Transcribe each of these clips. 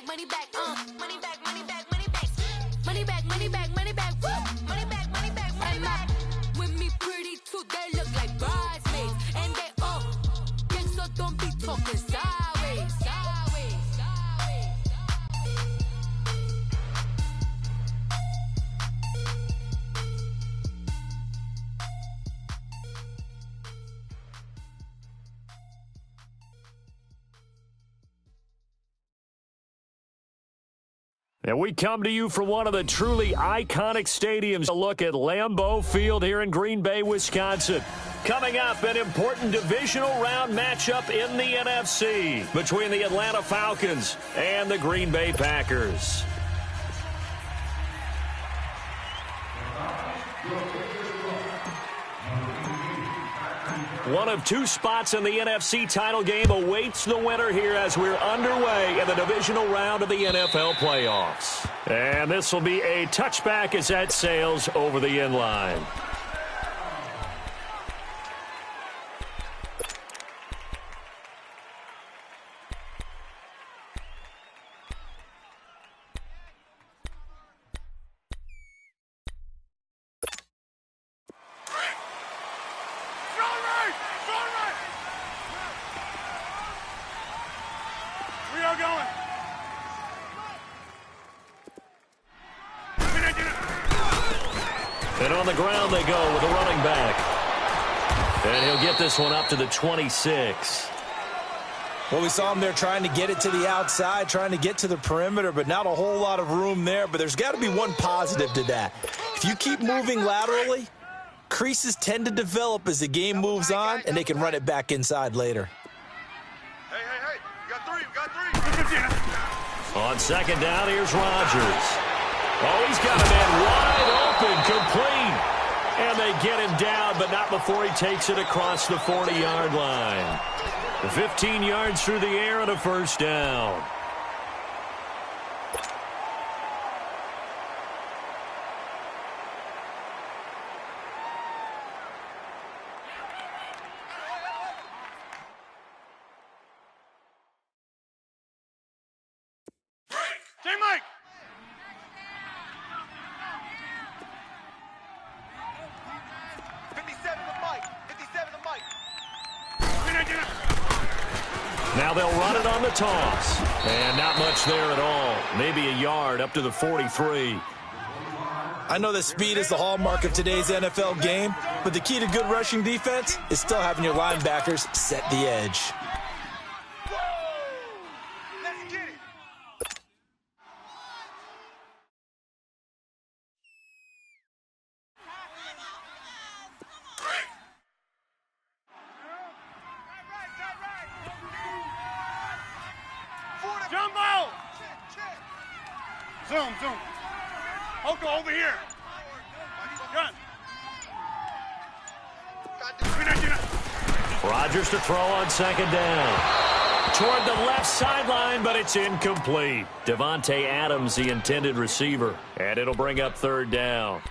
back, money back, money back, money back, money back, money back, money back, money back, woo, money back, money back, money back. With me pretty too, they look like bridesmaids, and they all gang, so don't be talking sideways, sideways, sideways. And we come to you from one of the truly iconic stadiums. A look at Lambeau Field here in Green Bay, Wisconsin. Coming up, an important divisional round matchup in the NFC between the Atlanta Falcons and the Green Bay Packers. One of two spots in the NFC title game awaits the winner here as we're underway in the divisional round of the NFL playoffs. And this will be a touchback as that sails over the end line. And on the ground they go with a running back. And he'll get this one up to the 26. Well, we saw him there trying to get it to the outside, trying to get to the perimeter, but not a whole lot of room there. But there's got to be one positive to that. If you keep moving laterally, creases tend to develop as the game moves on, and they can run it back inside later. Hey, we got three. On second down, here's Rodgers. Oh, he's got a man wide open, complete. And they get him down, but not before he takes it across the 40-yard line. 15 yards through the air and a first down. J-Mike! Now they'll run it on the toss. And not much there at all. Maybe a yard up to the 43. I know that speed is the hallmark of today's NFL game, but the key to good rushing defense is still having your linebackers set the edge. Let's get it! Jumbo! Zoom. Oko, over here. Gun. Rodgers to throw on second down. Toward the left sideline, but it's incomplete. Devontae Adams, the intended receiver. And it'll bring up third down.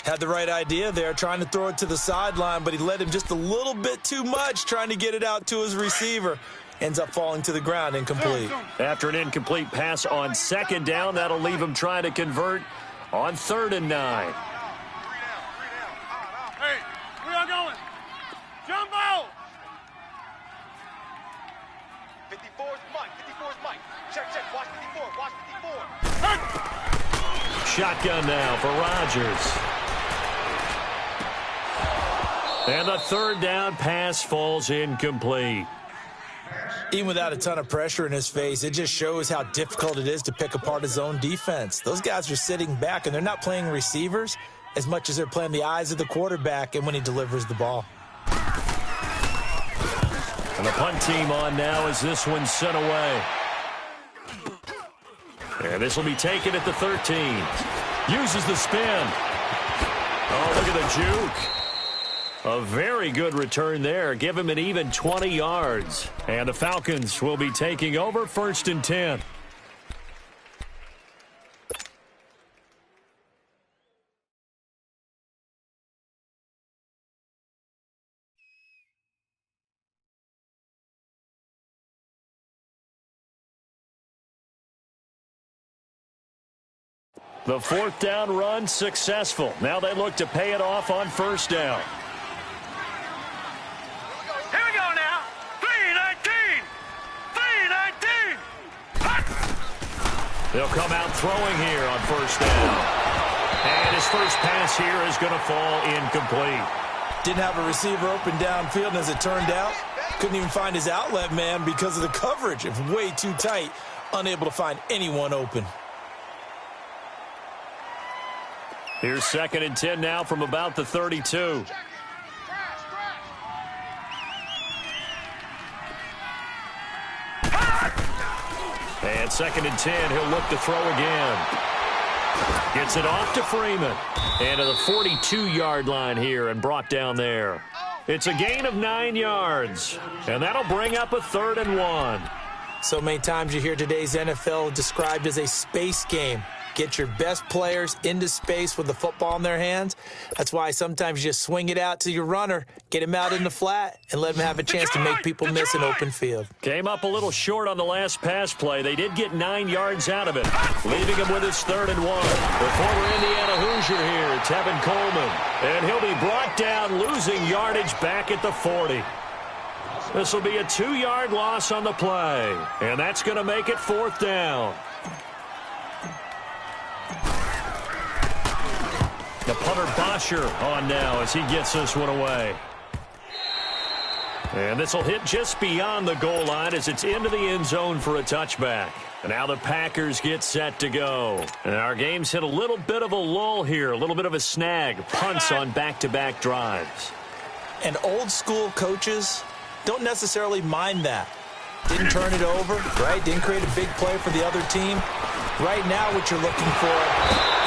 Had the right idea there, trying to throw it to the sideline, but he led him just a little bit too much, trying to get it out to his receiver. Ends up falling to the ground, incomplete. After an incomplete pass on second down, that'll leave him trying to convert on 3rd and 9. Hey, where y'all going? Jumbo! 54's Mike. Check, watch 54. Shotgun now for Rodgers. And the 3rd down pass falls incomplete. Even without a ton of pressure in his face, it just shows how difficult it is to pick apart his own defense. Those guys are sitting back, and they're not playing receivers as much as they're playing the eyes of the quarterback and when he delivers the ball. And the punt team on now as this one's sent away. And this will be taken at the 13. Uses the spin. Oh, look at the juke. A very good return there. Give him an even 20 yards. And the Falcons will be taking over 1st and 10. The fourth down run successful. Now they look to pay it off on first down. Here we go now. 3-19. 3-19. They'll come out throwing here on first down. And his first pass here is going to fall incomplete. Didn't have a receiver open downfield, and as it turned out, couldn't even find his outlet man because of the coverage. It was way too tight, unable to find anyone open. Here's 2nd and 10 now from about the 32. And 2nd and 10, he'll look to throw again. Gets it off to Freeman. And to the 42-yard line here and brought down there. It's a gain of 9 yards. And that'll bring up a 3rd and 1. So many times you hear today's NFL described as a space game. Get your best players into space with the football in their hands. That's why sometimes you just swing it out to your runner, get him out in the flat, and let him have a chance to make people miss an open field. Came up a little short on the last pass play. They did get 9 yards out of it, leaving him with his 3rd and 1. The former Indiana Hoosier here, Tevin Coleman. And he'll be brought down, losing yardage back at the 40. This will be a 2-yard loss on the play, and that's going to make it 4th down. The punter Bosher on now as he gets this one away. And this will hit just beyond the goal line as it's into the end zone for a touchback. And now the Packers get set to go. And our game's hit a little bit of a lull here, a little bit of a snag. Punts on back-to-back drives. And old-school coaches don't necessarily mind that. Didn't turn it over, right? Didn't create a big play for the other team. Right now what you're looking for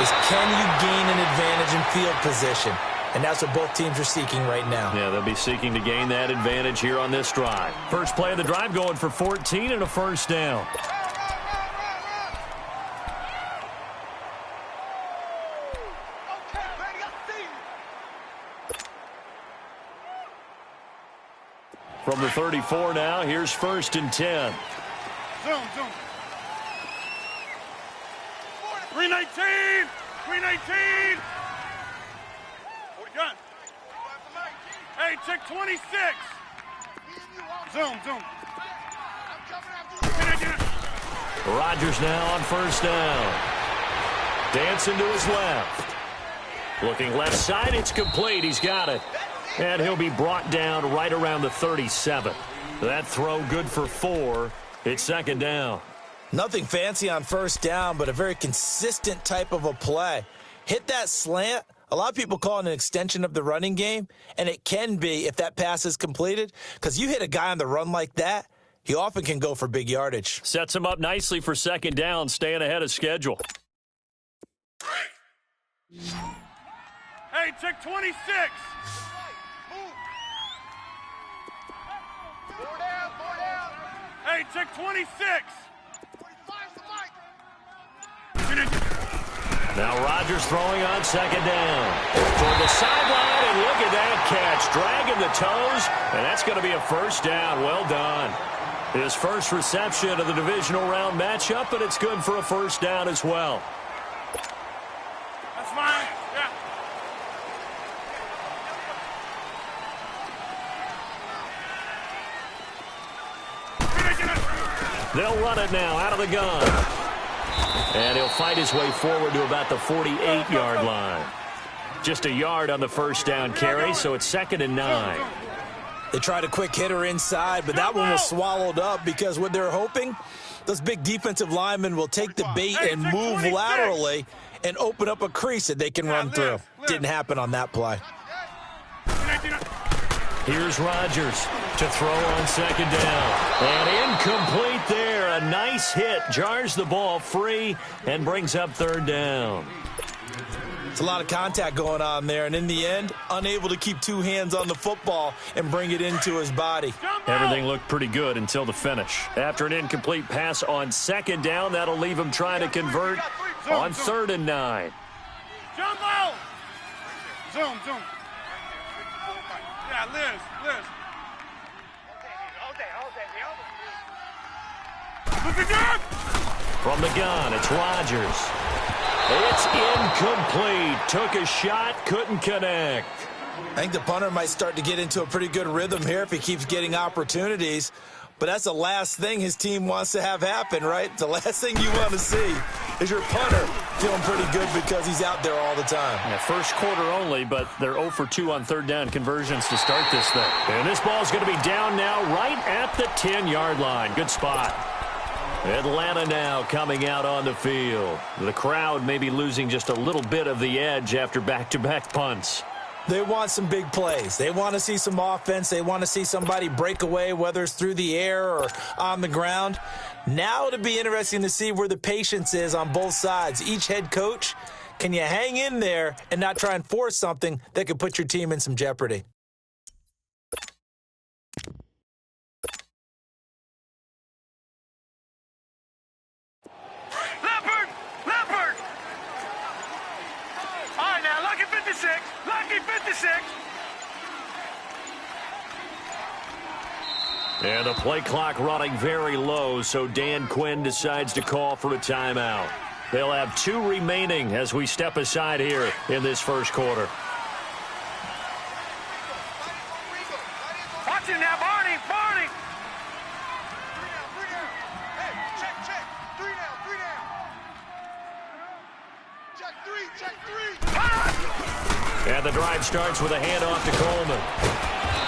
is, can you gain an advantage in field position? And that's what both teams are seeking right now. Yeah, they'll be seeking to gain that advantage here on this drive. First play of the drive going for 14 and a first down. From the 34 now, here's 1st and 10. Zoom. 3-19. 3-19. Gun. Hey, check 26. Zoom. Rodgers now on first down. Dancing to his left. Looking left side, it's complete. He's got it. And he'll be brought down right around the 37. That throw good for 4. It's 2nd down. Nothing fancy on first down, but a very consistent type of a play. Hit that slant. A lot of people call it an extension of the running game, and it can be if that pass is completed, because you hit a guy on the run like that, he often can go for big yardage. Sets him up nicely for 2nd down, staying ahead of schedule. Hey, check 26. Four down. Hey, check 26. Now Rodgers throwing on 2nd down. Toward the sideline, and look at that catch. Dragging the toes, and that's going to be a first down. Well done. His first reception of the divisional round matchup, but it's good for a first down as well. That's fine. Yeah. They'll run it now out of the gun. And he'll fight his way forward to about the 48-yard line. Just a yard on the first down carry, so it's 2nd and 9. They tried a quick hitter inside, but that one was swallowed up because what they're hoping, those big defensive linemen will take the bait and move laterally and open up a crease that they can run through. Didn't happen on that play. Here's Rodgers to throw on 2nd down. And incomplete there. A nice hit. Jars the ball free and brings up 3rd down. It's a lot of contact going on there, and in the end, unable to keep 2 hands on the football and bring it into his body. Everything looked pretty good until the finish. After an incomplete pass on 2nd down, that'll leave him trying to convert on 3rd and 9. Jumbo! Zoom. Yeah, Liz. From the gun, it's Rodgers. It's incomplete. Took a shot, couldn't connect. I think the punter might start to get into a pretty good rhythm here if he keeps getting opportunities. But that's the last thing his team wants to have happen, right? The last thing you want to see is your punter feeling pretty good because he's out there all the time. Yeah, first quarter only, but they're 0 for 2 on third down conversions to start this thing. And this ball's going to be down now right at the 10-yard line. Good spot. Atlanta now coming out on the field. The crowd may be losing just a little bit of the edge after back-to-back punts. They want some big plays. They want to see some offense. They want to see somebody break away, whether it's through the air or on the ground. Now it'll be interesting to see where the patience is on both sides. Each head coach, can you hang in there and not try and force something that could put your team in some jeopardy? Leopard! All right, now, lucky 56. Lucky 56. And the play clock running very low, so Dan Quinn decides to call for a timeout. They'll have 2 remaining as we step aside here in this first quarter. Watch it now, Barney! Check three! And the drive starts with a handoff to Coleman.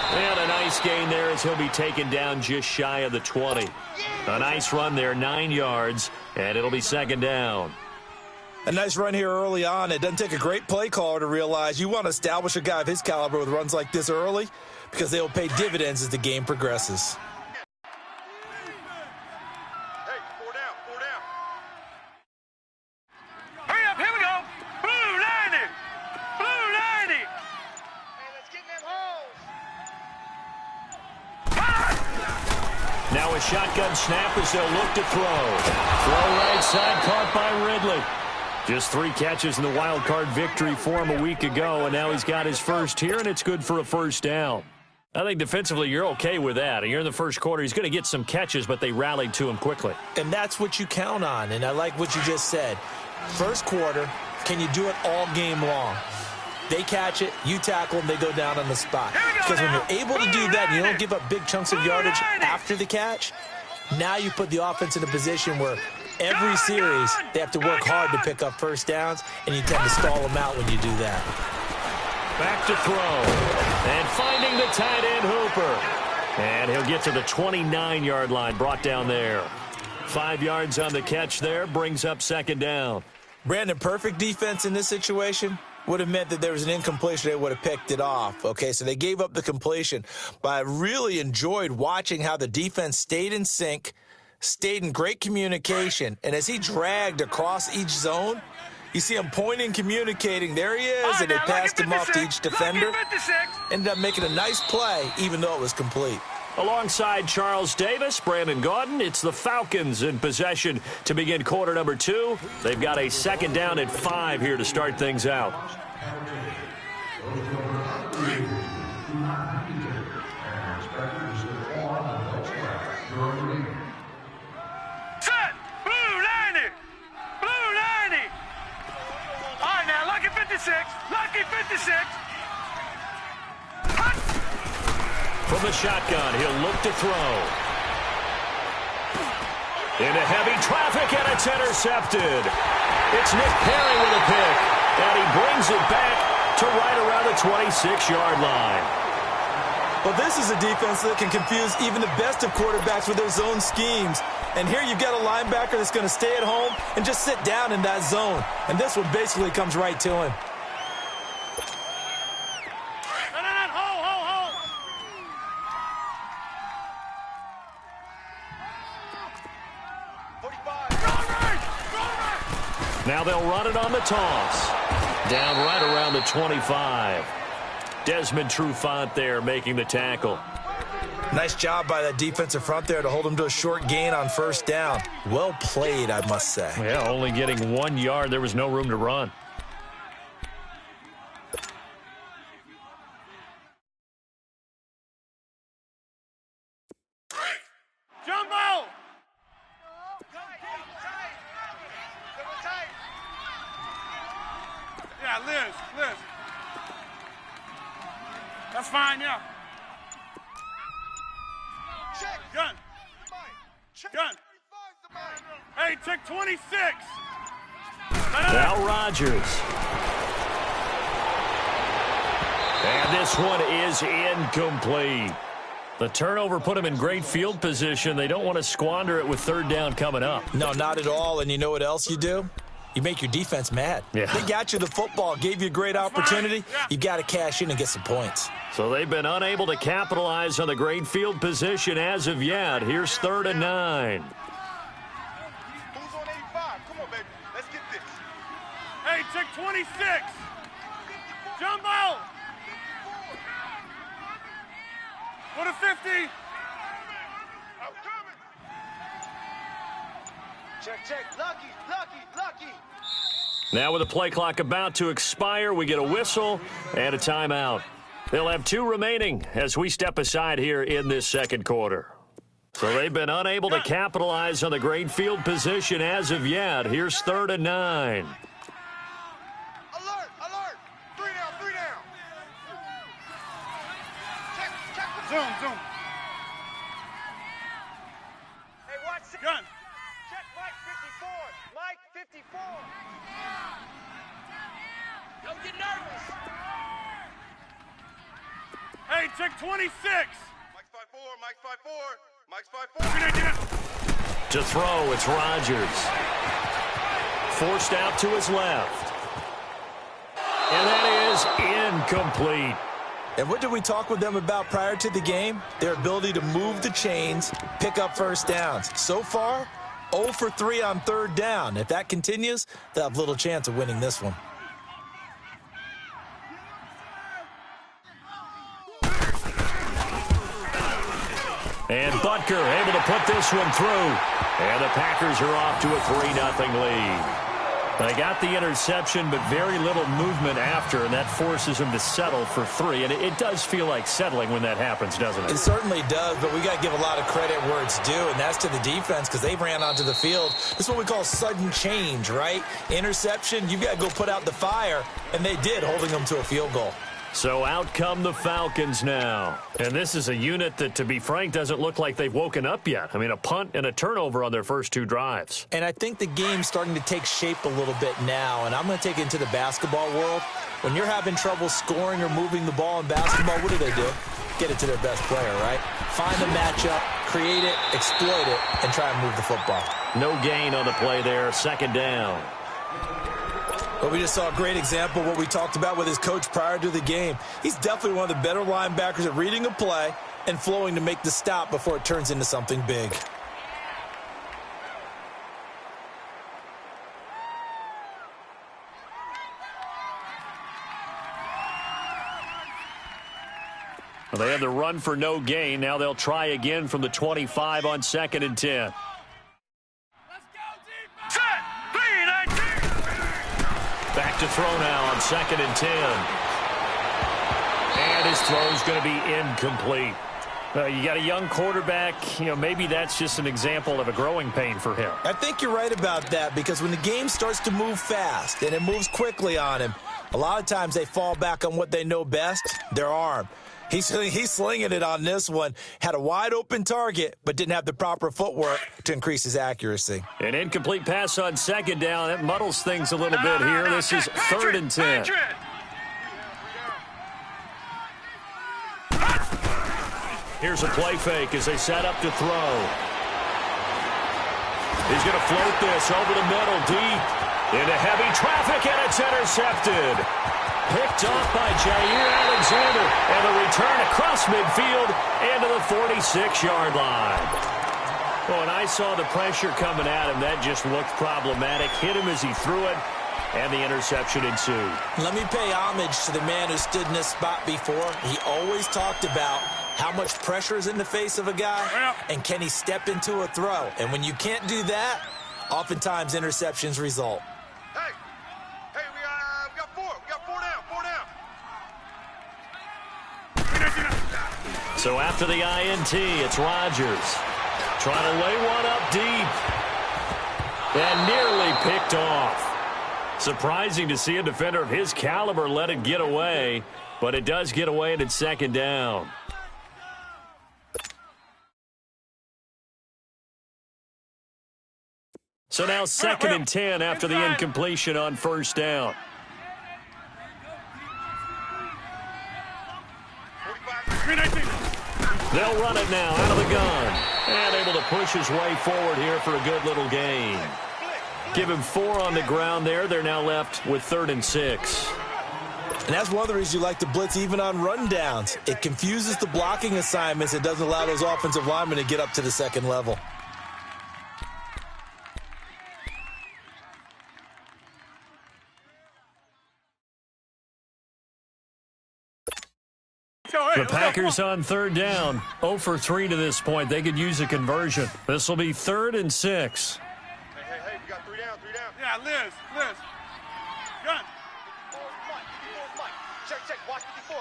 And a nice gain there as he'll be taken down just shy of the 20. A nice run there, 9 yards, and it'll be second down. A nice run here early on. It doesn't take a great play caller to realize you want to establish a guy of his caliber with runs like this early because they will pay dividends as the game progresses. Hey, 4 down. Hurry up, here we go. Blue 90. Hey, let's get in them holes. Now a shotgun snap as they'll look to throw. Throw right side, caught by Ridley. Just 3 catches in the wild card victory for him a week ago, and now he's got his first here, and it's good for a first down. I think defensively you're okay with that. You're in the first quarter. He's going to get some catches, but they rallied to him quickly. And that's what you count on, and I like what you just said. First quarter, can you do it all game long? They catch it, you tackle them, they go down on the spot. Because when you're able to do that and you don't give up big chunks of yardage after the catch, now you put the offense in a position where every series they have to work hard to pick up first downs, and you tend to stall them out when you do that. Back to throw. And finding the tight end Hooper. And he'll get to the 29-yard line, brought down there. 5 yards on the catch there, brings up second down. Brandon, perfect defense in this situation would have meant that there was an incompletion. They would have picked it off. Okay, so they gave up the completion. But I really enjoyed watching how the defense stayed in sync, stayed in great communication, and as he dragged across each zone, you see him pointing, communicating. There he is, and they passed him off to each defender. Ended up making a nice play, even though it was complete. Alongside Charles Davis, Brandon Gaudin, it's the Falcons in possession to begin quarter number 2. They've got a second down at 5 here to start things out. Set! Blue 90! Blue 90! All right, now, lucky 56. Lucky 56. Hut! From the shotgun, he'll look to throw. Into heavy traffic, and it's intercepted. It's Nick Perry with a pick, and he brings it back to right around the 26-yard line. Well, this is a defense that can confuse even the best of quarterbacks with their zone schemes. And here you've got a linebacker that's going to stay at home and just sit down in that zone. And this one basically comes right to him. Now they'll run it on the toss. Down right around the 25. Desmond Trufant there making the tackle. Nice job by that defensive front there to hold him to a short gain on first down. Well played, I must say. Yeah, only getting 1 yard. There was no room to run. Jumbo! Yeah, Liz. That's fine, yeah. Check. Gun. Check. Gun. Hey, check 26. Now Rodgers. And this one is incomplete. The turnover put him in great field position. They don't want to squander it with third down coming up. No, not at all. And you know what else you do? You make your defense mad. Yeah. They got you the football, gave you a great opportunity. You got to cash in and get some points. So they've been unable to capitalize on the great field position as of yet. Here's 3rd and 9. Who's on 85? Come on, baby. Let's get this. Hey, check 26. Jumbo. What a 50. I'm coming. Check. Lucky. Now with the play clock about to expire, we get a whistle and a timeout. They'll have 2 remaining as we step aside here in this second quarter. So they've been unable to capitalize on the great field position as of yet. Here's 3rd and 9. Alert. 3 down. Check. Zoom. Hey, watch it. Gun. Check Mike 54. Don't get nervous. Hey, check 26. Mike's 5'4. To throw, it's Rodgers. Forced out to his left. And that is incomplete. And what did we talk with them about prior to the game? Their ability to move the chains, pick up first downs. So far, 0 for 3 on 3rd down. If that continues, they'll have little chance of winning this one. And Butker able to put this one through. And the Packers are off to a 3-0 lead. They got the interception, but very little movement after, and that forces them to settle for 3. And it does feel like settling when that happens, doesn't it? It certainly does, but we got to give a lot of credit where it's due, and that's to the defense because they ran onto the field. This is what we call sudden change, right? Interception, you've got to go put out the fire, and they did, holding them to a field goal. So out come the Falcons now. And this is a unit that, to be frank, doesn't look like they've woken up yet. I mean, a punt and a turnover on their first 2 drives. And I think the game's starting to take shape a little bit now, and I'm going to take it into the basketball world. When you're having trouble scoring or moving the ball in basketball, what do? Get it to their best player, right? Find the matchup, create it, exploit it, and try and move the football. No gain on the play there, 2nd down. But we just saw a great example of what we talked about with his coach prior to the game. He's definitely one of the better linebackers at reading a play and flowing to make the stop before it turns into something big. Well, they had the run for no gain. Now they'll try again from the 25 on 2nd and 10. Back to throw now on 2nd and 10. And his throw's going to be incomplete. You got a young quarterback. Maybe that's just an example of a growing pain for him. I think you're right about that because when the game starts to move fast and it moves quickly on him, a lot of times they fall back on what they know best, their arm. He's slinging it on this one. Had a wide-open target, but didn't have the proper footwork to increase his accuracy. An incomplete pass on 2nd down. That muddles things a little bit here. This is 3rd and 10. Here's a play fake as they set up to throw. He's going to float this over the middle, deep into heavy traffic, and it's intercepted. Picked off by Jair Alexander, and the return across midfield into the 46-yard line. Well, when I saw the pressure coming at him, that just looked problematic. Hit him as he threw it, and the interception ensued. Let me pay homage to the man who stood in this spot before. He always talked about how much pressure is in the face of a guy, and can he step into a throw. And when you can't do that, oftentimes interceptions result. Hey, we got 4. We got 4 down. So after the INT, it's Rodgers trying to lay one up deep and nearly picked off. Surprising to see a defender of his caliber let it get away, but it does get away and it's second down. So now 2nd and 10 after the incompletion on first down. They'll run it now out of the gun. And able to push his way forward here for a good little gain. Give him 4 on the ground there. They're now left with 3rd and 6. And that's one of the reasons you like to blitz even on rundowns. It confuses the blocking assignments. It doesn't allow those offensive linemen to get up to the second level. The Packers on 3rd down. 0 for 3 to this point. They could use a conversion. This will be 3rd and 6. Hey, we got 3 down. Yeah, Liz. Gun. Check. Watch 54.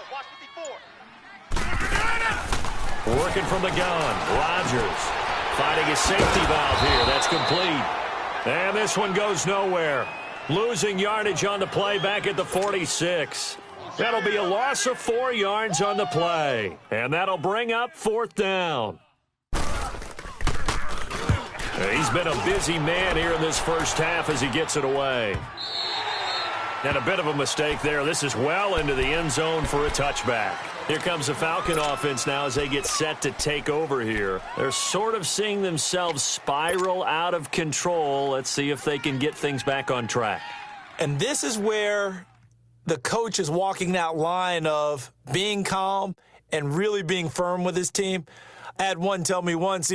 Working from the gun. Rodgers finding his safety valve here. That's complete. And this one goes nowhere. Losing yardage on the play back at the 46. That'll be a loss of 4 yards on the play. And that'll bring up 4th down. He's been a busy man here in this first half as he gets it away. And a bit of a mistake there. This is well into the end zone for a touchback. Here comes the Falcon offense now as they get set to take over here. They're sort of seeing themselves spiral out of control. Let's see if they can get things back on track. And this is where the coach is walking that line of being calm and really being firm with his team. I had one tell me once,